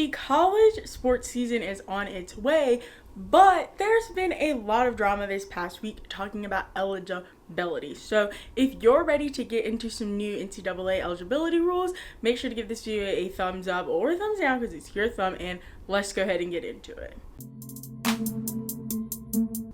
the college sports season is on its way, but there's been a lot of drama this past week talking about eligibility. So if you're ready to get into some new NCAA eligibility rules, make sure to give this video a thumbs up or a thumbs down because it's your thumb, and let's go ahead and get into it.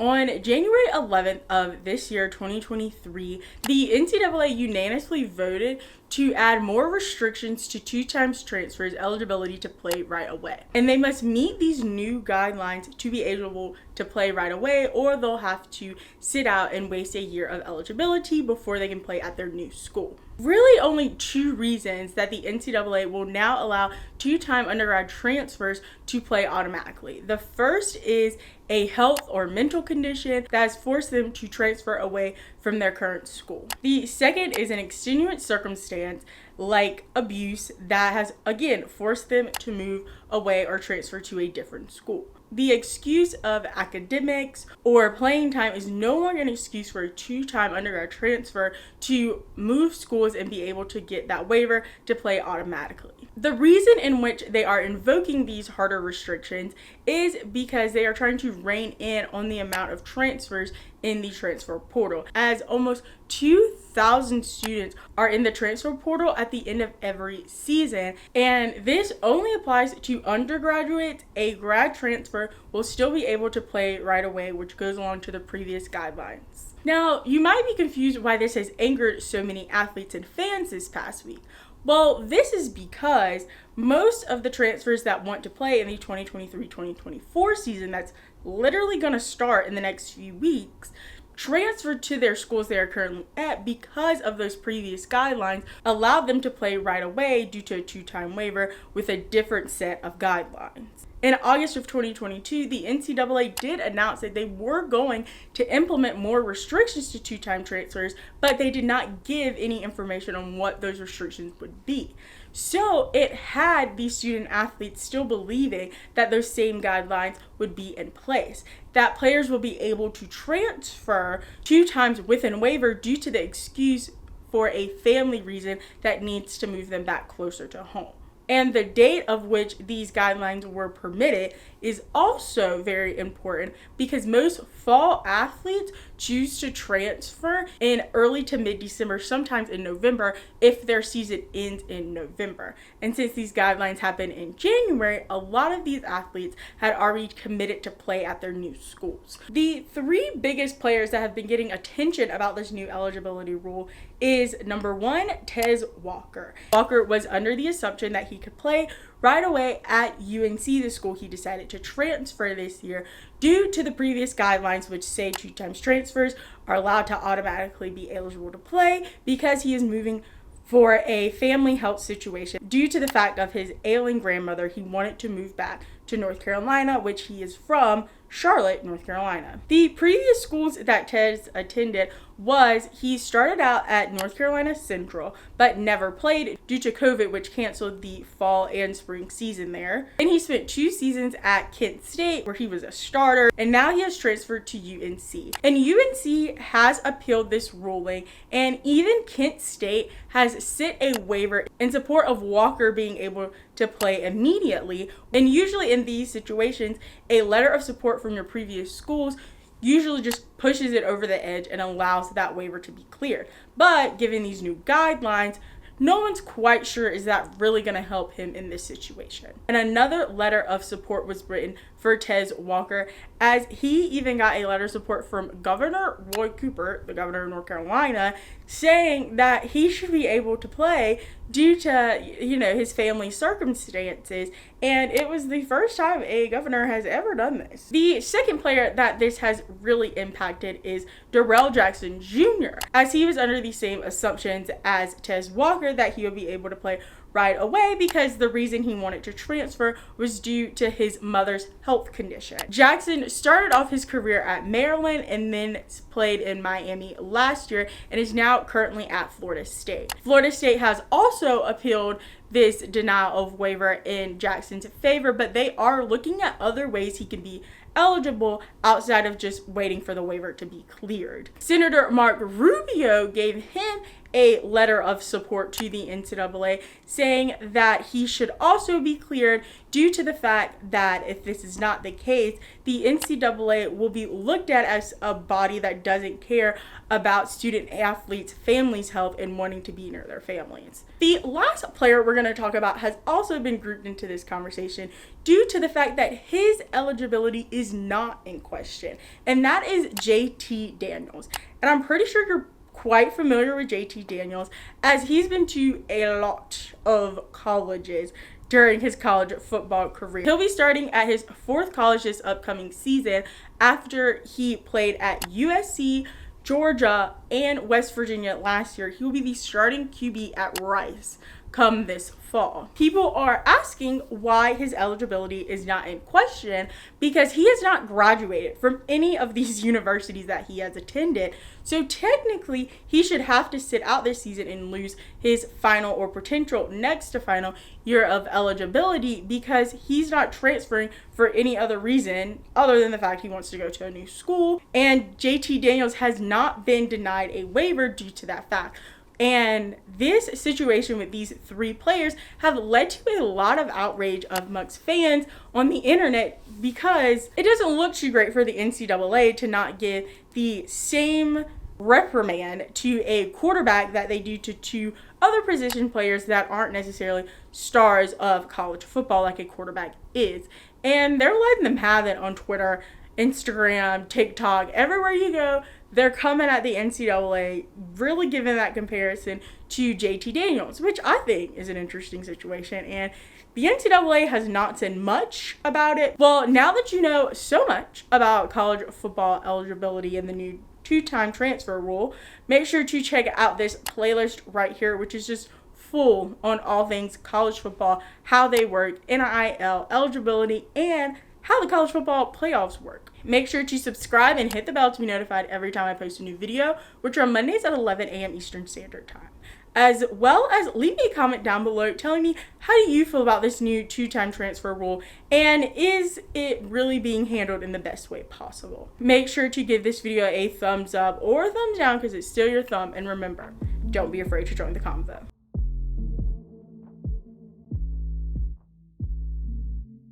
On January 11th of this year, 2023, the NCAA unanimously voted to add more restrictions to two-times transfers eligibility to play right away. And they must meet these new guidelines to be able to play right away, or they'll have to sit out and waste a year of eligibility before they can play at their new school. Really only two reasons that the NCAA will now allow two-time undergrad transfers to play automatically. The first is a health or mental condition that has forced them to transfer away from their current school. The second is an extenuant circumstance like abuse that has, again, forced them to move away or transfer to a different school. The excuse of academics or playing time is no longer an excuse for a two-time undergrad transfer to move schools and be able to get that waiver to play automatically. The reason in which they are invoking these harder restrictions is because they are trying to rein in on the amount of transfers in the transfer portal, as almost 2,000 students are in the transfer portal at the end of every season, and this only applies to undergraduates. A grad transfer will still be able to play right away, which goes along to the previous guidelines. Now, you might be confused why this has angered so many athletes and fans this past week. Well, this is because most of the transfers that want to play in the 2023-2024 season that's literally going to start in the next few weeks transferred to their schools they are currently at because of those previous guidelines allowed them to play right away due to a two-time waiver with a different set of guidelines. In August of 2022, the NCAA did announce that they were going to implement more restrictions to two-time transfers, but they did not give any information on what those restrictions would be. So it had these student athletes still believing that those same guidelines would be in place, that players will be able to transfer two times with a waiver due to the excuse for a family reason that needs to move them back closer to home. And the date of which these guidelines were permitted is also very important because most fall athletes choose to transfer in early to mid-December, sometimes in November, if their season ends in November. And since these guidelines happened in January, a lot of these athletes had already committed to play at their new schools. The three biggest players that have been getting attention about this new eligibility rule is number one, Tez Walker. Walker was under the assumption that he could play right away at UNC, the school he decided to transfer this year, due to the previous guidelines which say two-times transfers are allowed to automatically be eligible to play because he is moving for a family health situation. Due to the fact of his ailing grandmother, he wanted to move back to North Carolina, which he is from, Charlotte, North Carolina. The previous schools that Tez attended was he started out at North Carolina Central, but never played due to COVID, which canceled the fall and spring season there. And he spent 2 seasons at Kent State, where he was a starter, and now he has transferred to UNC. And UNC has appealed this ruling, and even Kent State has sent a waiver in support of Walker being able to play immediately. And usually in these situations, a letter of support from your previous schools usually just pushes it over the edge and allows that waiver to be cleared. But given these new guidelines, no one's quite sure is that really going to help him in this situation. And another letter of support was written for Tez Walker, as he even got a letter of support from Governor Roy Cooper, the governor of North Carolina, saying that he should be able to play due to, his family circumstances. And it was the first time a governor has ever done this. The second player that this has really impacted is Darrell Jackson Jr., as he was under the same assumptions as Tez Walker that he would be able to play right away because the reason he wanted to transfer was due to his mother's health condition. Jackson started off his career at Maryland and then played in Miami last year and is now currently at Florida State. Florida State has also appealed this denial of waiver in Jackson's favor, but they are looking at other ways he can be eligible outside of just waiting for the waiver to be cleared. Senator Mark Rubio gave him a letter of support to the NCAA, saying that he should also be cleared due to the fact that if this is not the case, the NCAA will be looked at as a body that doesn't care about student athletes' families' health and wanting to be near their families. The last player we're going to talk about has also been grouped into this conversation due to the fact that his eligibility is not in question, and that is JT Daniels. And I'm pretty sure you're quite familiar with JT Daniels, as he's been to a lot of colleges during his college football career. He'll be starting at his 4th college this upcoming season after he played at USC, Georgia, and West Virginia last year. He will be the starting QB at Rice come this fall. People are asking why his eligibility is not in question because he has not graduated from any of these universities that he has attended. So technically, he should have to sit out this season and lose his final or potential next to final year of eligibility because he's not transferring for any other reason other than the fact he wants to go to a new school. And JT Daniels has not been denied a waiver due to that fact. And this situation with these 3 players have led to a lot of outrage amongst fans on the internet because it doesn't look too great for the NCAA to not give the same reprimand to a quarterback that they do to 2 other position players that aren't necessarily stars of college football like a quarterback is. And they're letting them have it on Twitter, Instagram, TikTok, everywhere you go. They're coming at the NCAA, really giving that comparison to JT Daniels, which I think is an interesting situation. And the NCAA has not said much about it. Well, now that you know so much about college football eligibility and the new 2-time transfer rule, make sure to check out this playlist right here, which is just full on all things college football, how they work, NIL, eligibility, and how the college football playoffs work. Make sure to subscribe and hit the bell to be notified every time I post a new video, which are Mondays at 11 a.m. Eastern Standard Time. As well as leave me a comment down below telling me how do you feel about this new 2-time transfer rule and is it really being handled in the best way possible. Make sure to give this video a thumbs up or a thumbs down because it's still your thumb, and remember, don't be afraid to join the convo.